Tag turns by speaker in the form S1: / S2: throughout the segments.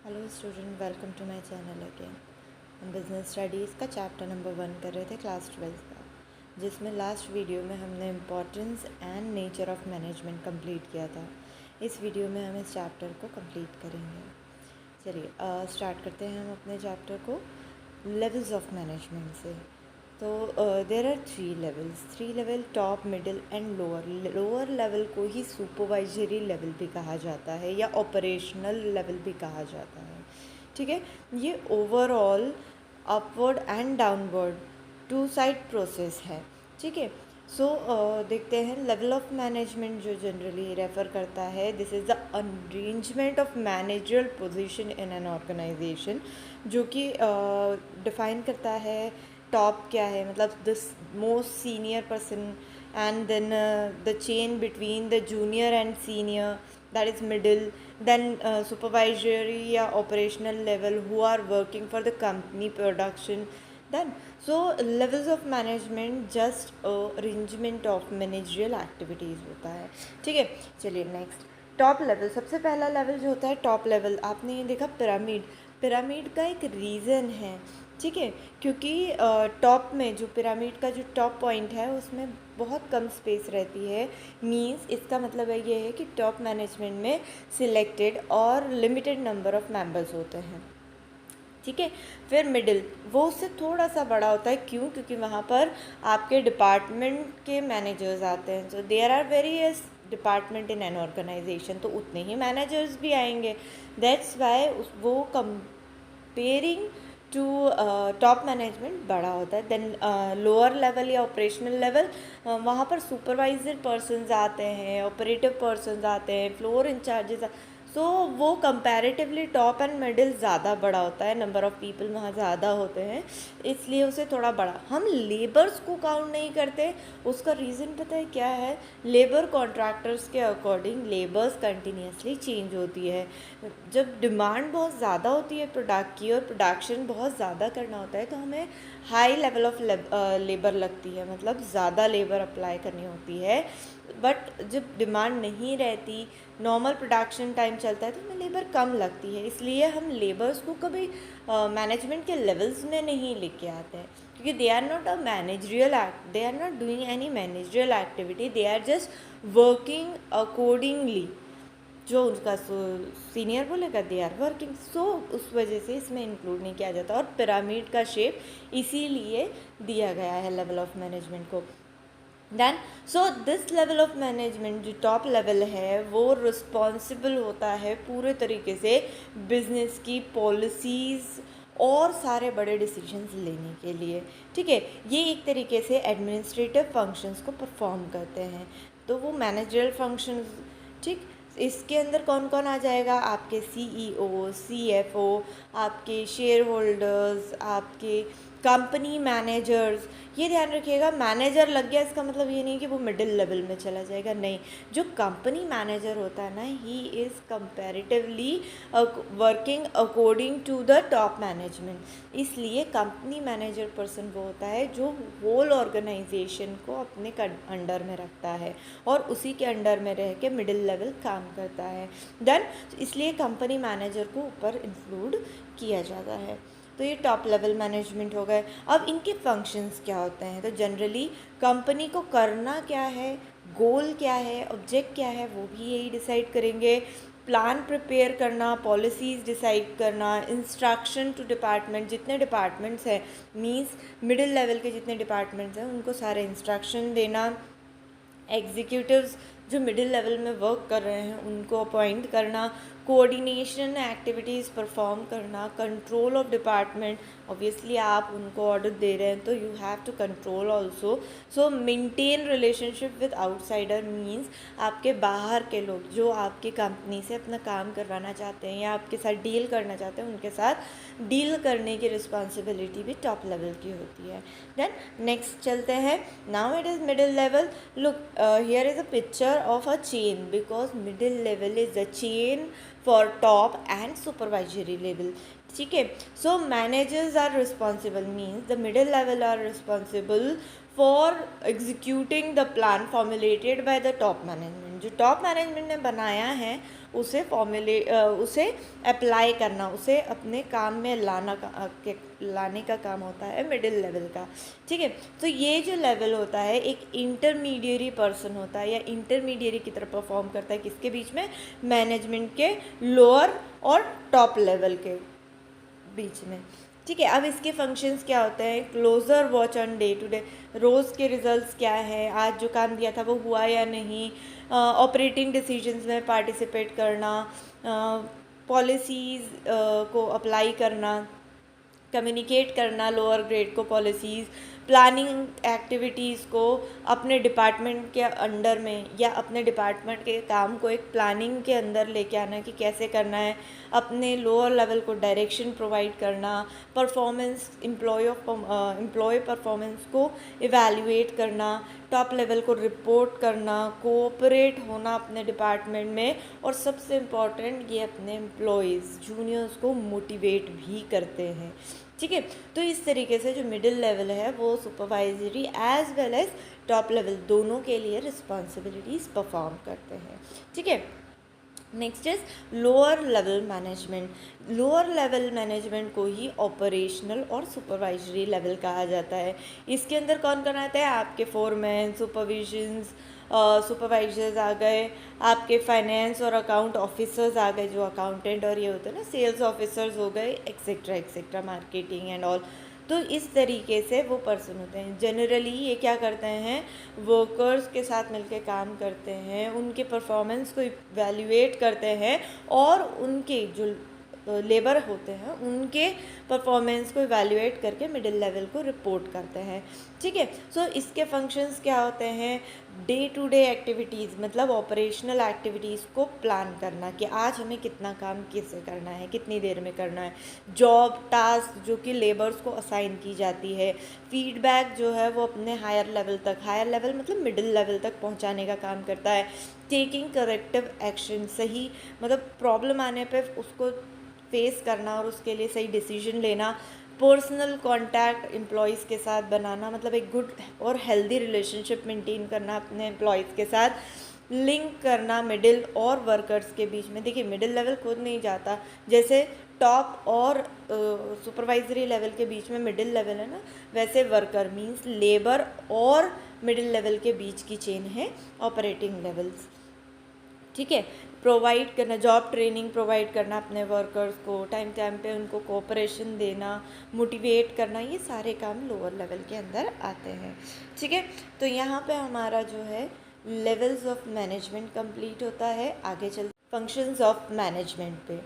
S1: Hello student, welcome to my channel again. हम business studies का chapter number 1 कर रहे थे क्लास 12 का, जिसमें लास्ट वीडियो में हमने importance and nature of management complete किया था। इस वीडियो में हम इस चैप्टर को कंप्लीट करेंगे। चलिए स्टार्ट करते हैं हम अपने चैप्टर को लेवल्स ऑफ मैनेजमेंट से। तो there are three level, top, middle and lower. Lower level को ही सुपरवाइजरी लेवल भी कहा जाता है या ऑपरेशनल लेवल भी कहा जाता है। ठीक है, ये overall upward and downward two side process है। ठीक है, सो देखते हैं लेवल ऑफ मैनेजमेंट जो जनरली रेफ़र करता है, this is the arrangement of managerial position in an organization, जो कि डिफाइन करता है टॉप क्या है, मतलब the most senior person, and then the chain between the junior and senior, that is middle, then supervisory या operational level who are working for the company production. Then so levels of management just arrangement of managerial activities होता है। ठीक है, चलिए next top level. सबसे पहला level जो होता है टॉप लेवल, आपने ये देखा पिरामिड। पिरामिड का एक रीज़न है, ठीक है, क्योंकि टॉप में जो पिरामिड का जो टॉप पॉइंट है उसमें बहुत कम स्पेस रहती है। मींस इसका मतलब है ये है कि टॉप मैनेजमेंट में सिलेक्टेड और लिमिटेड नंबर ऑफ मेंबर्स होते हैं। ठीक है, फिर मिडिल, वो उससे थोड़ा सा बड़ा होता है। क्यों? क्योंकि वहाँ पर आपके डिपार्टमेंट के मैनेजर्स आते हैं। So there are various department in an organization, तो उतने ही मैनेजर्स भी आएंगे। दैट्स वाई वो कंपेयरिंग टू टॉप मैनेजमेंट बड़ा होता है। देन लोअर लेवल या ऑपरेशनल लेवल, वहाँ पर सुपरवाइजर पर्सनस आते हैं, ऑपरेटिव पर्सनस आते हैं, फ्लोर इंचार्जेस। सो वो कंपैरेटिवली टॉप एंड मिडिल ज़्यादा बड़ा होता है, नंबर ऑफ़ पीपल वहाँ ज़्यादा होते हैं, इसलिए उसे थोड़ा बड़ा। हम लेबर्स को काउंट नहीं करते, उसका रीज़न पता है क्या है? लेबर कॉन्ट्रैक्टर्स के अकॉर्डिंग लेबर्स कंटिन्यूसली चेंज होती है। जब डिमांड बहुत ज़्यादा होती है प्रोडक्ट की और प्रोडक्शन बहुत ज़्यादा करना होता है, तो हमें हाई लेवल ऑफ लेबर लगती है, मतलब ज़्यादा लेबर अप्लाई करनी होती है। बट जब डिमांड नहीं रहती, नॉर्मल प्रोडक्शन टाइम चलता है, तो हमें लेबर कम लगती है। इसलिए हम लेबर्स को कभी मैनेजमेंट के लेवल्स में नहीं लेके आते हैं, क्योंकि they are not a managerial act, they are not doing any managerial activity, they are just working accordingly. जो उनका सीनियर बोलेगा दे आर वर्किंग। सो उस वजह से इसमें इंक्लूड नहीं किया जाता, और पिरामिड का शेप इसीलिए दिया गया है लेवल ऑफ मैनेजमेंट को। Then so this level of management जो टॉप लेवल है वो रिस्पॉन्सिबल होता है पूरे तरीके से बिजनेस की पॉलिसीज़ और सारे बड़े डिसीजंस लेने के लिए। ठीक है, ये एक तरीके से एडमिनिस्ट्रेटिव फंक्शंस को परफॉर्म करते हैं, तो वो मैनेजरल फंक्शंस। ठीक, इसके अंदर कौन कौन आ जाएगा? आपके सीईओ, सीएफओ, आपके शेयर होल्डर्स, आपके कंपनी मैनेजर्स। ये ध्यान रखिएगा, मैनेजर लग गया इसका मतलब ये नहीं कि वो मिडिल लेवल में चला जाएगा, नहीं। जो कंपनी मैनेजर होता है ना, he is comparatively working according to the top management. इसलिए कंपनी मैनेजर पर्सन वो होता है जो होल ऑर्गेनाइजेशन को अपने अंडर में रखता है और उसी के अंडर में रह के मिडिल लेवल काम करता है। देन इसलिए कंपनी मैनेजर को ऊपर इंक्लूड किया जाता है। तो ये टॉप लेवल मैनेजमेंट हो गए। अब इनके फंक्शंस क्या होते हैं? तो जनरली कंपनी को करना क्या है, गोल क्या है, ऑब्जेक्ट क्या है, वो भी यही डिसाइड करेंगे। प्लान प्रिपेयर करना, पॉलिसीज़ डिसाइड करना, इंस्ट्रक्शन टू डिपार्टमेंट, जितने डिपार्टमेंट्स हैं, मींस मिडिल लेवल के जितने डिपार्टमेंट्स हैं उनको सारे इंस्ट्रक्शन देना। एग्जीक्यूटिव्स जो मिडिल लेवल में वर्क कर रहे हैं उनको अपॉइंट करना, कोऑर्डिनेशन एक्टिविटीज़ परफॉर्म करना, कंट्रोल ऑफ डिपार्टमेंट। ऑब्वियसली आप उनको ऑर्डर दे रहे हैं तो you have to control also. So maintain relationship with outsider, means आपके बाहर के लोग जो आपकी कंपनी से अपना काम करवाना चाहते हैं या आपके साथ डील करना चाहते हैं, उनके साथ डील करने की रिस्पॉन्सिबिलिटी भी टॉप लेवल की होती है। देन नेक्स्ट चलते हैं, now it is middle level. Look here is a picture of a chain, because middle level is the chain for top and supervisory level. ठीक है, so managers are responsible, means the middle level are responsible for executing the plan formulated by the top management. जो top management ने बनाया है उसे उसे apply करना, उसे अपने काम में लाने का काम होता है मिडिल लेवल का। ठीक है, तो ये जो लेवल होता है एक इंटरमीडिएरी पर्सन होता है या इंटरमीडिएरी की तरह परफॉर्म करता है, किसके बीच में, मैनेजमेंट के लोअर और टॉप लेवल के बीच में। ठीक है, अब इसके फंक्शंस क्या होते हैं, closer watch on day to day, रोज़ के रिजल्ट्स क्या है, आज जो काम दिया था वो हुआ या नहीं, ऑपरेटिंग डिसीजंस में पार्टिसिपेट करना, पॉलिसीज़ को अप्लाई करना, कम्युनिकेट करना लोअर ग्रेड को पॉलिसीज़, प्लानिंग एक्टिविटीज़ को अपने डिपार्टमेंट के अंडर में या अपने डिपार्टमेंट के काम को एक प्लानिंग के अंदर लेके आना कि कैसे करना है, अपने लोअर लेवल को डायरेक्शन प्रोवाइड करना, परफॉर्मेंस एम्प्लॉय परफॉर्मेंस को इवैल्यूएट करना, टॉप लेवल को रिपोर्ट करना, कोऑपरेट होना अपने डिपार्टमेंट में, और सबसे इम्पॉर्टेंट ये अपने एम्प्लॉयज़ जूनियर्स को मोटिवेट भी करते हैं। ठीक है, तो इस तरीके से जो मिडिल लेवल है वो supervisory as well as top level दोनों के लिए रिस्पॉन्सिबिलिटीज़ परफॉर्म करते हैं। ठीक है, next is lower level management. Lower level management को ही ऑपरेशनल और सुपरवाइजरी लेवल कहा जाता है। इसके अंदर कौन कौन आता है, आपके फोरमैन, सुपरवाइजर्स आ गए, आपके फाइनेंस और अकाउंट ऑफिसर्स आ गए जो अकाउंटेंट और ये होते हैं ना, सेल्स ऑफिसर्स हो गए, etcetera etcetera, marketing and all. तो इस तरीके से वो पर्सन होते हैं। जनरली ये क्या करते हैं, वर्कर्स के साथ मिलकर काम करते हैं, उनके परफॉर्मेंस को इवैल्यूएट करते हैं और उनके जो लेबर होते हैं उनके परफॉर्मेंस को इवैल्यूएट करके मिडिल लेवल को रिपोर्ट करते हैं। ठीक है, सो इसके फंक्शंस क्या होते हैं, डे टू डे एक्टिविटीज़ मतलब ऑपरेशनल एक्टिविटीज़ को प्लान करना कि आज हमें कितना काम कैसे करना है, कितनी देर में करना है, जॉब टास्क जो कि लेबर्स को असाइन की जाती है, फीडबैक जो है वो अपने हायर लेवल मतलब मिडिल लेवल तक पहुंचाने का काम करता है, टेकिंग करेक्टिव एक्शन, सही मतलब प्रॉब्लम आने पर उसको फेस करना और उसके लिए सही डिसीजन लेना, पर्सनल कांटेक्ट एम्प्लॉयज़ के साथ बनाना मतलब एक गुड और हेल्दी रिलेशनशिप मेंटेन करना अपने एम्प्लॉयज़ के साथ, लिंक करना मिडिल और वर्कर्स के बीच में। देखिए मिडिल लेवल खुद नहीं जाता, जैसे टॉप और सुपरवाइजरी लेवल के बीच में मिडिल लेवल है ना, वैसे वर्कर मींस लेबर और मिडिल लेवल के बीच की चेन है ऑपरेटिंग लेवल्स। ठीक है, प्रोवाइड करना, जॉब ट्रेनिंग प्रोवाइड करना अपने वर्कर्स को, टाइम टाइम पे उनको कोऑपरेशन देना, मोटिवेट करना, ये सारे काम लोअर लेवल के अंदर आते हैं। ठीक है, तो यहाँ पे हमारा जो है लेवल्स ऑफ मैनेजमेंट कंप्लीट होता है। आगे चल फंक्शंस ऑफ मैनेजमेंट पे।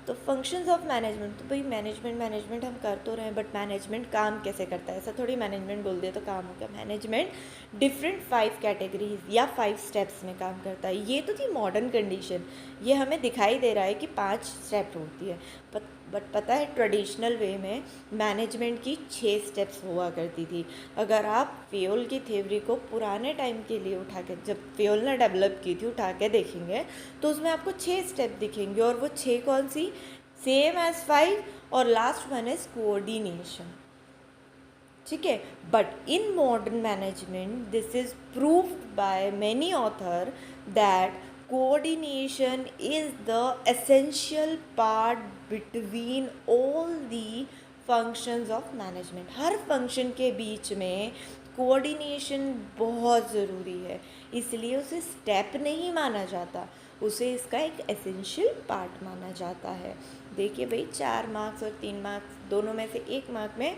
S1: तो फंक्शंस ऑफ मैनेजमेंट, तो भाई मैनेजमेंट हम कर तो रहे हैं, बट मैनेजमेंट काम कैसे करता है, ऐसा थोड़ी मैनेजमेंट बोल दिया तो काम हो गया। मैनेजमेंट डिफरेंट 5 कैटेगरीज या 5 स्टेप्स में काम करता है। ये तो थी मॉडर्न कंडीशन, ये हमें दिखाई दे रहा है कि 5 स्टेप होती है, बट पता है ट्रेडिशनल वे में मैनेजमेंट की 6 स्टेप्स हुआ करती थी। अगर आप फेयोल की थ्योरी को पुराने टाइम के लिए उठा के, जब फेयोल ने डेवलप की थी, उठा के देखेंगे तो उसमें आपको 6 स्टेप दिखेंगे, और वो 6 कौन सी, सेम एज 5, और लास्ट वन इज कोऑर्डिनेशन। ठीक है, but in modern management this is proved by many author that coordination is the essential part between all the functions of management। Her function के बीच में coordination बहुत ज़रूरी है, इसलिए उसे स्टेप नहीं माना जाता, उसे इसका एक एसेंशियल पार्ट माना जाता है। देखिए भाई 4 मार्क्स और 3 मार्क्स दोनों में से 1 मार्क में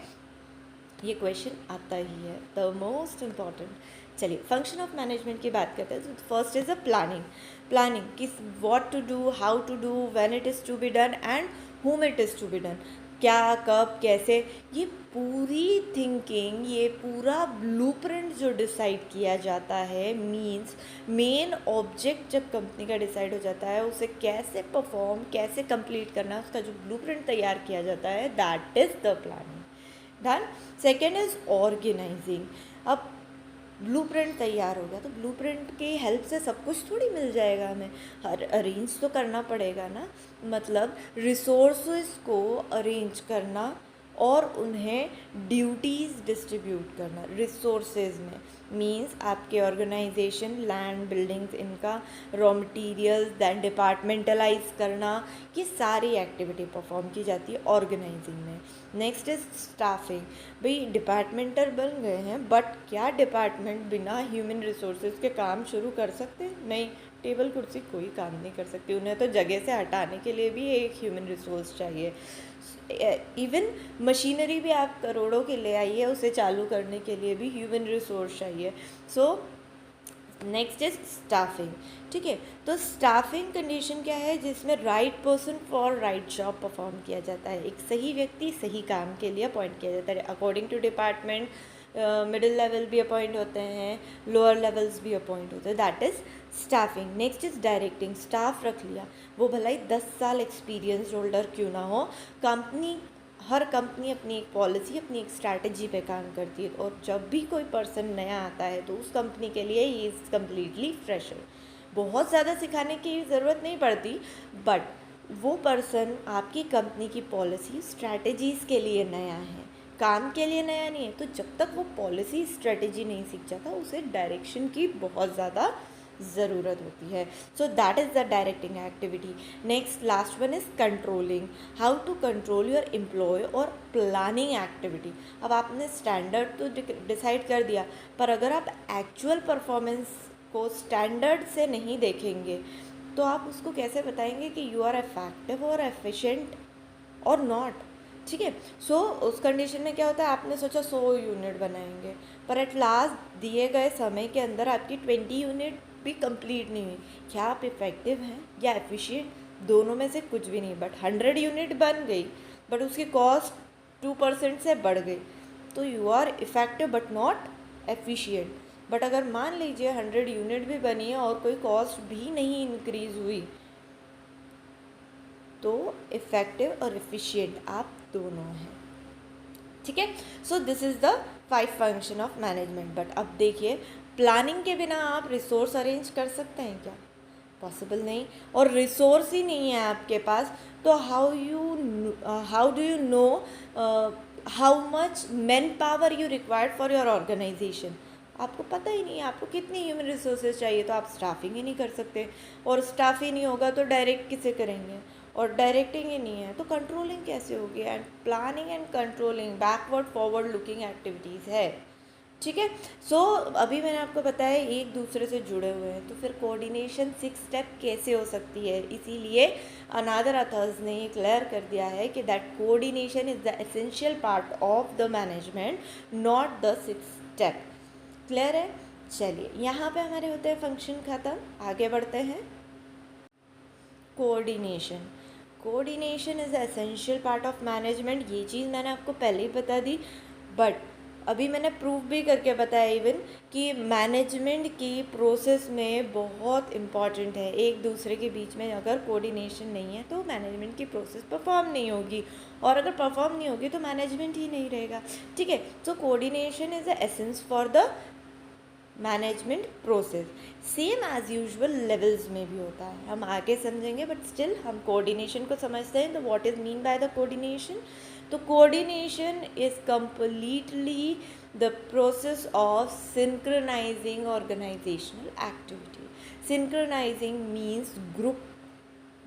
S1: ये क्वेश्चन आता ही है, द मोस्ट इम्पॉर्टेंट। चलिए फंक्शन ऑफ मैनेजमेंट की बात करते हैं। तो फर्स्ट इज़ अ प्लानिंग किस what to do, how to do, when it is to be done and whom it is to be done, क्या कब कैसे, ये पूरी थिंकिंग, ये पूरा ब्लूप्रिंट जो डिसाइड किया जाता है, मींस मेन ऑब्जेक्ट जब कंपनी का डिसाइड हो जाता है, उसे कैसे परफॉर्म कैसे कंप्लीट करना, उसका जो ब्लूप्रिंट तैयार किया जाता है, that is the planning done. Second is organizing. अब ब्लूप्रिंट तैयार हो गया तो ब्लूप्रिंट की हेल्प से सब कुछ थोड़ी मिल जाएगा, हमें अरेंज तो करना पड़ेगा ना, मतलब रिसोर्सेज को अरेंज करना, और उन्हें ड्यूटीज़ डिस्ट्रीब्यूट करना रिसोर्सेज में। मींस आपके ऑर्गेनाइजेशन लैंड बिल्डिंग्स इनका रॉ मटेरियल्स दैन डिपार्टमेंटलाइज करना, ये सारी एक्टिविटी परफॉर्म की जाती है ऑर्गेनाइजिंग में। Next is staffing. भाई डिपार्टमेंटल बन गए हैं, बट क्या डिपार्टमेंट बिना ह्यूमन रिसोर्सेज के काम शुरू कर सकते हैं? नहीं, टेबल कुर्सी कोई काम नहीं कर सकती, उन्हें तो जगह से हटाने के लिए भी एक ह्यूमन रिसोर्स चाहिए। इवन मशीनरी भी आप करोड़ों के ले आइए, उसे चालू करने के लिए भी ह्यूमन रिसोर्स चाहिए। So next is staffing. ठीक है, तो स्टाफिंग कंडीशन क्या है? जिसमें right person for right job perform किया जाता है। एक सही व्यक्ति सही काम के लिए अपॉइंट किया जाता है according to department. Middle level भी अपॉइंट होते हैं, लोअर लेवल्स भी अपॉइंट होते हैं, that is staffing. Next is directing. Staff रख लिया, वो भला ही 10 साल एक्सपीरियंस होल्डर क्यों ना हो, हर कंपनी अपनी एक पॉलिसी, अपनी एक स्ट्रैटेजी पे काम करती है, और जब भी कोई पर्सन नया आता है तो उस कंपनी के लिए ही इज़ कम्प्लीटली फ्रेशर। बहुत ज़्यादा सिखाने की ज़रूरत नहीं पड़ती, बट वो पर्सन आपकी कंपनी की पॉलिसी स्ट्रैटेजीज़ के लिए नया है, काम के लिए नया नहीं है। तो जब तक वो पॉलिसी स्ट्रेटेजी नहीं सीख जाता, उसे डायरेक्शन की बहुत ज़्यादा ज़रूरत होती है। So that is the directing activity. Next last one is controlling. How to control your employ और प्लानिंग एक्टिविटी। अब आपने स्टैंडर्ड तो डिसाइड कर दिया, पर अगर आप एक्चुअल परफॉर्मेंस को स्टैंडर्ड से नहीं देखेंगे तो आप उसको कैसे बताएंगे कि यू आर इफेक्टिव और एफिशिएंट और नॉट। ठीक है, सो उस कंडीशन में क्या होता है, आपने सोचा 100 यूनिट बनाएंगे, पर एट लास्ट दिए गए समय के अंदर आपकी 20 यूनिट भी कंप्लीट नहीं हुई। क्या आप इफेक्टिव हैं या एफिशिएंट? दोनों में से कुछ भी नहीं। बट 100 यूनिट बन गई, बट उसकी कॉस्ट 2% से बढ़ गई, तो you are effective but not efficient. But अगर मान लीजिए 100 यूनिट भी बनी है और कोई कॉस्ट भी नहीं इंक्रीज हुई, तो इफेक्टिव और एफिशिएंट आप दोनों हैं। ठीक है, so this is the 5 function of management. But अब देखिए, प्लानिंग के बिना आप रिसोर्स अरेंज कर सकते हैं क्या? पॉसिबल नहीं। और रिसोर्स ही नहीं है आपके पास, तो how do you know how much man power you required for your organization? आपको पता ही नहीं है आपको कितनी ह्यूमन रिसोर्सेज चाहिए, तो आप स्टाफिंग ही नहीं कर सकते। और स्टाफ ही नहीं होगा तो डायरेक्ट किसे करेंगे? और डायरेक्टिंग ही नहीं है तो कंट्रोलिंग कैसे होगी? And planning and controlling backward forward looking activities है। ठीक है, सो अभी मैंने आपको बताया एक दूसरे से जुड़े हुए हैं, तो फिर कोऑर्डिनेशन 6 स्टेप कैसे हो सकती है? इसीलिए अनादर अथर्स ने ये क्लियर कर दिया है कि that coordination is the essential part of the management, not the 6 step. Clear है? चलिए, यहाँ पे हमारे होते हैं फंक्शन ख़त्म, आगे बढ़ते हैं। Coordination. Coordination is the essential part of management, ये चीज़ मैंने आपको पहले ही बता दी, बट अभी मैंने प्रूफ भी करके बताया इवन कि मैनेजमेंट की प्रोसेस में बहुत इम्पॉर्टेंट है। एक दूसरे के बीच में अगर कोऑर्डिनेशन नहीं है तो मैनेजमेंट की प्रोसेस परफॉर्म नहीं होगी, और अगर परफॉर्म नहीं होगी तो मैनेजमेंट ही नहीं रहेगा। ठीक है, so coordination is the essence for the management process. Same as usual levels में भी होता है, हम आगे समझेंगे, बट स्टिल हम कोऑर्डिनेशन को समझते हैं। तो what is mean by the coordination? तो coordination is completely the process of synchronising organisational activity. Synchronising means group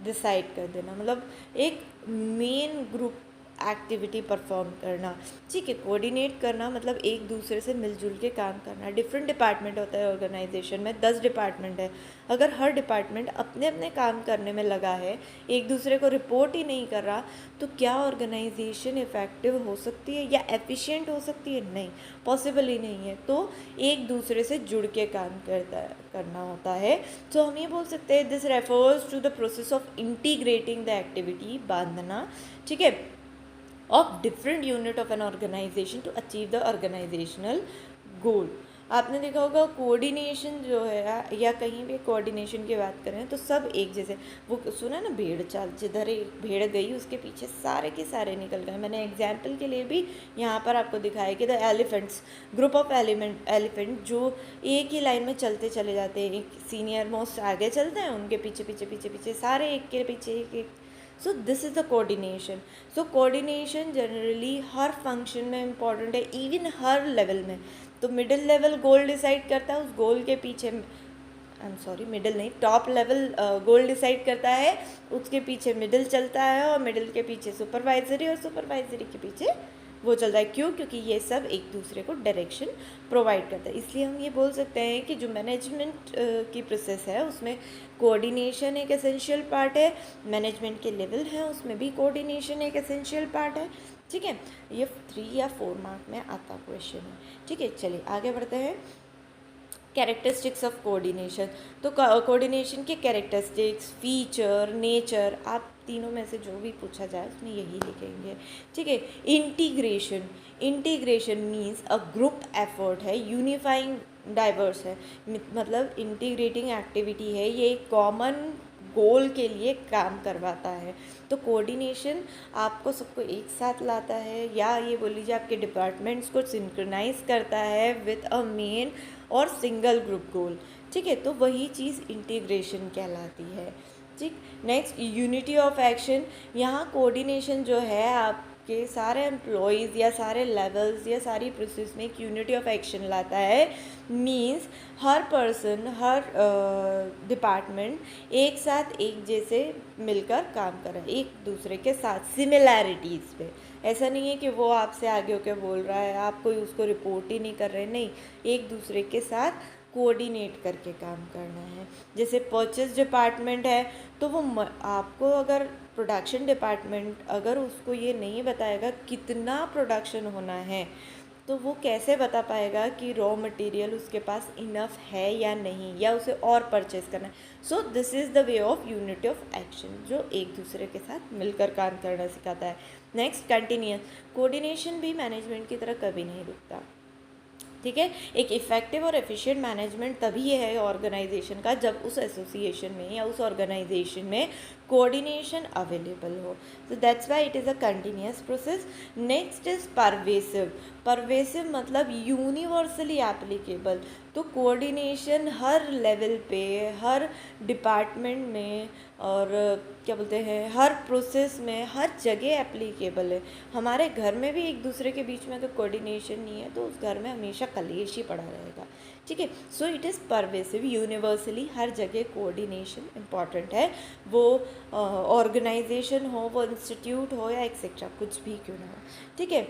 S1: decide कर देना, मतलब एक मेन ग्रुप एक्टिविटी परफॉर्म करना। ठीक है, कोऑर्डिनेट करना मतलब एक दूसरे से मिलजुल के काम करना। डिफरेंट डिपार्टमेंट होता है ऑर्गेनाइजेशन में, 10 डिपार्टमेंट है। अगर हर डिपार्टमेंट अपने अपने काम करने में लगा है, एक दूसरे को रिपोर्ट ही नहीं कर रहा, तो क्या ऑर्गेनाइजेशन इफ़ेक्टिव हो सकती है या एफिशिएंट हो सकती है? नहीं, पॉसिबल ही नहीं है। तो एक दूसरे से जुड़ के काम करना होता है। तो हम ये बोल सकते हैं this refers to the process of integrating the activity, बांधना, ठीक है, of different unit of an organization to achieve the organizational goal। आपने देखा होगा कोऑर्डिनेशन जो है, या कहीं भी कोऑर्डिनेशन की बात करें तो सब एक जैसे, वो सुना ना भेड़ चाल, जिधर एक भेड़ गई उसके पीछे सारे के सारे निकल गए। मैंने एग्जाम्पल के लिए भी यहाँ पर आपको दिखाया कि the elephants, group of elephant जो एक ही लाइन में चलते चले जाते हैं, एक सीनियर मोस्ट आगे चलते हैं, उनके पीछे पीछे पीछे पीछे सारे एक के पीछे एक so this is the coordination. So coordination generally her function में इम्पॉर्टेंट है, इवन हर लेवल में. तो मिडिल लेवल गोल डिसाइड करता है, उस गोल के पीछे मिडिल नहीं, टॉप लेवल गोल डिसाइड करता है, उसके पीछे मिडिल चलता है, और मिडिल के पीछे सुपरवाइजरी, और सुपरवाइजरी के पीछे वो चल रहा है. क्यों? क्योंकि ये सब एक दूसरे को डायरेक्शन प्रोवाइड करता है. इसलिए हम ये बोल सकते हैं कि जो मैनेजमेंट की प्रोसेस है उसमें कोऑर्डिनेशन एक एसेंशियल पार्ट है. मैनेजमेंट के लेवल हैं उसमें भी कोऑर्डिनेशन एक एसेंशियल पार्ट है. ठीक है, ये 3 या 4 मार्क में आता क्वेश्चन है. ठीक है, चलिए आगे बढ़ते हैं. Characteristics of coordination. तो कोऑर्डिनेशन के कैरेक्टरिस्टिक्स, फीचर, नेचर, आप तीनों में से जो भी पूछा जाए उसमें यही लिखेंगे. ठीक है. Integration means a group effort है, यूनिफाइंग डाइवर्स है, मतलब इंटीग्रेटिंग एक्टिविटी है, ये कॉमन गोल के लिए काम करवाता है. तो कोऑर्डिनेशन आपको सबको एक साथ लाता है, या ये बोल लीजिए आपके डिपार्टमेंट्स को सिंक्रोनाइज करता है विद अ मेन और सिंगल ग्रुप गोल. ठीक है, तो वही चीज़ इंटीग्रेशन कहलाती है. ठीक. Next, unity of action. यहाँ कोऑर्डिनेशन जो है आपके सारे एम्प्लॉयज़ या सारे लेवल्स या सारी प्रोसेस में एक यूनिटी ऑफ एक्शन लाता है. मीन्स हर पर्सन, हर डिपार्टमेंट एक साथ एक जैसे मिलकर काम कर रहा है, एक दूसरे के साथ सिमिलैरिटीज़ पे. ऐसा नहीं है कि वो आपसे आगे होकर बोल रहा है, आप कोई उसको रिपोर्ट ही नहीं कर रहे. नहीं, एक दूसरे के साथ कोऑर्डिनेट करके काम करना है. जैसे परचेस डिपार्टमेंट है, तो वो आपको अगर प्रोडक्शन डिपार्टमेंट अगर उसको ये नहीं बताएगा कितना प्रोडक्शन होना है, तो वो कैसे बता पाएगा कि रॉ मटेरियल उसके पास इनफ है या नहीं, या उसे और परचेस करना है. So this is the way of unity of action, जो एक दूसरे के साथ मिलकर काम करना सिखाता है. Next, continuous. कोऑर्डिनेशन भी मैनेजमेंट की तरह कभी नहीं रुकता. ठीक है, एक इफ़ेक्टिव और एफिशिएंट मैनेजमेंट तभी है ऑर्गेनाइजेशन का जब उस एसोसिएशन में या उस ऑर्गेनाइजेशन में कोऑर्डिनेशन अवेलेबल हो. तो that's why it is a continuous process. Next is pervasive. Pervasive मतलब यूनिवर्सली एप्लीकेबल. तो कोऑर्डिनेशन हर लेवल पे, हर डिपार्टमेंट में, और क्या बोलते हैं, हर प्रोसेस में, हर जगह एप्लीकेबल है. हमारे घर में भी एक दूसरे के बीच में अगर कोऑर्डिनेशन नहीं है तो उस घर में हमेशा कलेश ही पड़ा रहेगा. ठीक है. So it is pervasive, universally हर जगह कोऑर्डिनेशन इम्पॉर्टेंट है. वो ऑर्गेनाइजेशन हो, वो इंस्टीट्यूट हो, या एक्सेट्रा कुछ भी क्यों ना हो. ठीक है.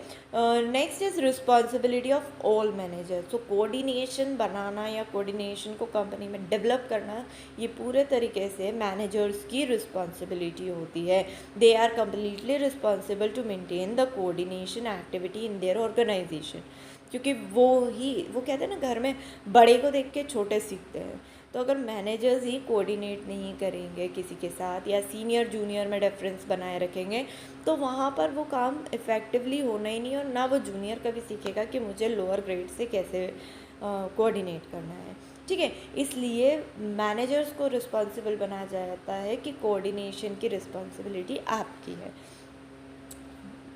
S1: Next is responsibility of all manager. So coordination बनाना या कोऑर्डिनेशन को कंपनी में डेवलप करना, ये पूरे तरीके से मैनेजर्स की रिस्पॉन्सिबिलिटी होती है. They are completely responsible to maintain the coordination activity in their organization. क्योंकि वो कहते हैं ना, घर में बड़े को देख के छोटे सीखते हैं. तो अगर मैनेजर्स ही कोऑर्डिनेट नहीं करेंगे किसी के साथ, या सीनियर जूनियर में डिफरेंस बनाए रखेंगे, तो वहाँ पर वो काम इफ़ेक्टिवली होना ही नहीं, और ना वो जूनियर कभी सीखेगा कि मुझे लोअर ग्रेड से कैसे कोऑर्डिनेट करना है. ठीक है. इसलिए मैनेजर्स को रिस्पॉन्सिबल बनाया जाता है कि कोऑर्डिनेशन की रिस्पॉन्सिबिलिटी आपकी है.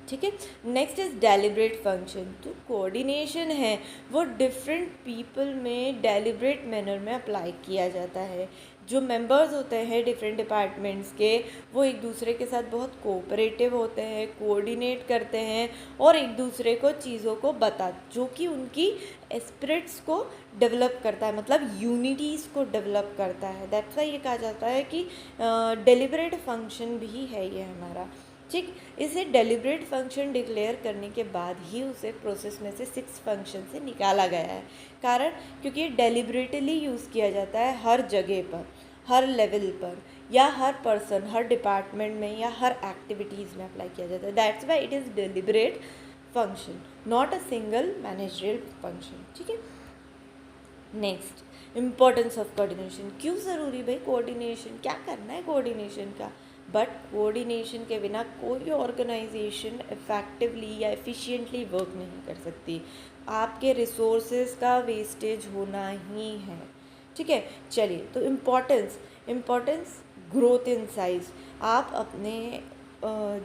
S1: ठीक है. Next is deliberate function. तो कोऑर्डिनेशन है वो डिफरेंट पीपल में डेलिब्रेट मैनर में अप्लाई किया जाता है. जो मेंबर्स होते हैं डिफरेंट डिपार्टमेंट्स के, वो एक दूसरे के साथ बहुत कोऑपरेटिव होते हैं, कोऑर्डिनेट करते हैं, और एक दूसरे को चीज़ों को जो कि उनकी स्पिरिट्स को डेवलप करता है, मतलब यूनिटीज़ को डेवलप करता है. दैट्स वाई ये कहा जाता है कि डेलिब्रेट फंक्शन भी है ये हमारा. ठीक. इसे डेलिब्रेट फंक्शन डिक्लेयर करने के बाद ही उसे प्रोसेस में से 6 फंक्शन से निकाला गया है. कारण क्योंकि ये डेलिब्रेटली यूज़ किया जाता है हर जगह पर, हर लेवल पर, या हर पर्सन, हर डिपार्टमेंट में, या हर एक्टिविटीज़ में अप्लाई किया जाता है. That's why it is deliberate function, not a single managerial function. ठीक है. Next, importance of coordination. क्यों ज़रूरी भाई कोऑर्डिनेशन, क्या करना है कोऑर्डिनेशन का. बट कोऑर्डिनेशन के बिना कोई ऑर्गेनाइजेशन इफ़ेक्टिवली या एफिशिएंटली वर्क नहीं कर सकती. आपके रिसोर्सेज का वेस्टेज होना ही है. ठीक है. चलिए, तो इम्पोर्टेंस ग्रोथ इन साइज. आप अपने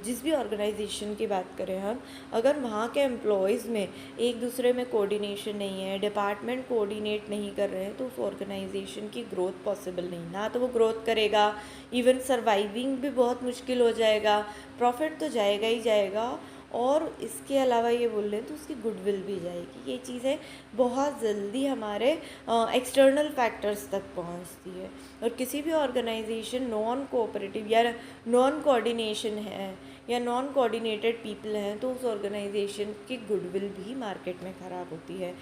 S1: जिस भी ऑर्गेनाइजेशन की बात करें हम, अगर वहाँ के एम्प्लॉयज़ में एक दूसरे में कोऑर्डिनेशन नहीं है, डिपार्टमेंट कोऑर्डिनेट नहीं कर रहे हैं, तो उस ऑर्गेनाइजेशन की ग्रोथ पॉसिबल नहीं, ना तो वो ग्रोथ करेगा, इवन सर्वाइविंग भी बहुत मुश्किल हो जाएगा, प्रॉफिट तो जाएगा ही जाएगा, और इसके अलावा ये बोल रहे हैं तो उसकी गुडविल भी जाएगी। ये चीज़ें बहुत जल्दी हमारे एक्सटर्नल फैक्टर्स तक पहुंचती है, और किसी भी ऑर्गेनाइजेशन नॉन कोऑपरेटिव या नॉन कोऑर्डिनेशन है या नॉन कोऑर्डिनेटेड पीपल हैं, तो उस ऑर्गेनाइजेशन की गुडविल भी मार्केट में ख़राब होती है,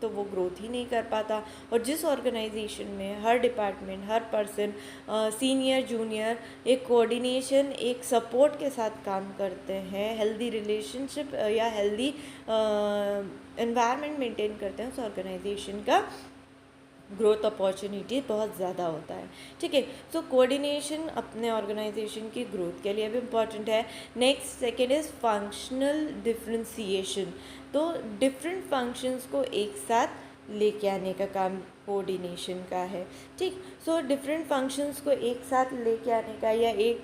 S1: तो वो ग्रोथ ही नहीं कर पाता। और जिस ऑर्गेनाइजेशन में हर डिपार्टमेंट, हर पर्सन, सीनियर जूनियर एक कोऑर्डिनेशन, एक सपोर्ट के साथ काम करते हैं, हेल्दी रिलेशनशिप या हेल्दी एनवायरनमेंट मेंटेन करते हैं, उस ऑर्गेनाइजेशन का ग्रोथ अपॉर्चुनिटी बहुत ज़्यादा होता है। ठीक है, सो कोऑर्डिनेशन अपने ऑर्गेनाइजेशन की ग्रोथ के लिए भी इम्पॉर्टेंट है। Next second is functional differentiation. तो डिफरेंट फंक्शंस को एक साथ लेके आने का काम कोऑर्डिनेशन का है। ठीक, सो डिफरेंट फंक्शंस को एक साथ लेके आने का, या एक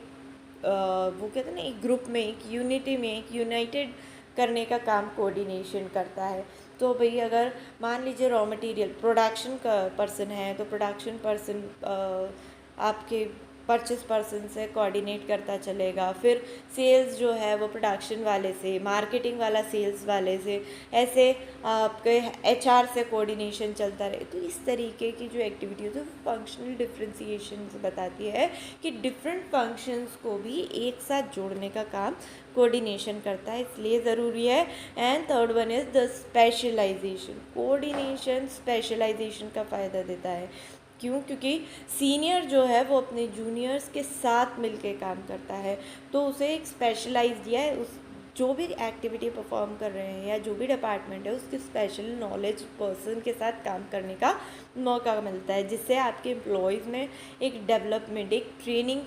S1: वो कहते हैं ना, एक ग्रुप में, एक यूनिटी में, एक यूनाइटेड करने का काम कोऑर्डिनेशन करता है। तो भाई अगर मान लीजिए रॉ मटेरियल प्रोडक्शन का पर्सन है, तो प्रोडक्शन पर्सन आपके परचेस पर्सन से कोऑर्डिनेट करता चलेगा, फिर सेल्स जो है वो प्रोडक्शन वाले से, मार्केटिंग वाला सेल्स वाले से, ऐसे आपके एचआर से कोऑर्डिनेशन चलता रहे। तो इस तरीके की जो एक्टिविटी है, तो फंक्शनल डिफ्रेंसीशन बताती है कि डिफरेंट फंक्शंस को भी एक साथ जोड़ने का काम कोऑर्डिनेशन करता है, इसलिए ज़रूरी है। And third one is the specialization. Coordination specialization का फ़ायदा देता है। क्यों? क्योंकि सीनियर जो है वो अपने जूनियर्स के साथ मिलके काम करता है, तो उसे एक स्पेशलाइज दिया है, उस जो भी एक्टिविटी परफॉर्म कर रहे हैं या जो भी डिपार्टमेंट है, उसके स्पेशल नॉलेज पर्सन के साथ काम करने का मौका मिलता है, जिससे आपके एम्प्लॉयज़ में एक डेवलपमेंट, एक ट्रेनिंग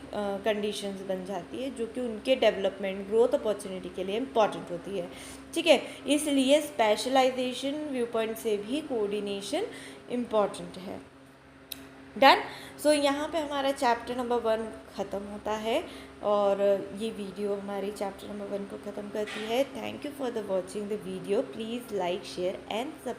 S1: कंडीशंस बन जाती है, जो कि उनके डेवलपमेंट, ग्रोथ अपॉर्चुनिटी के लिए इम्पॉर्टेंट होती है। ठीक है, इसलिए स्पेशलाइजेशन व्यू पॉइंट से भी कोऑर्डिनेशन इम्पॉर्टेंट है। डन। सो यहाँ पे हमारा चैप्टर नंबर 1 ख़त्म होता है, और ये वीडियो हमारी चैप्टर नंबर 1 को ख़त्म करती है। Thank you for the watching the video. Please like, share and subscribe.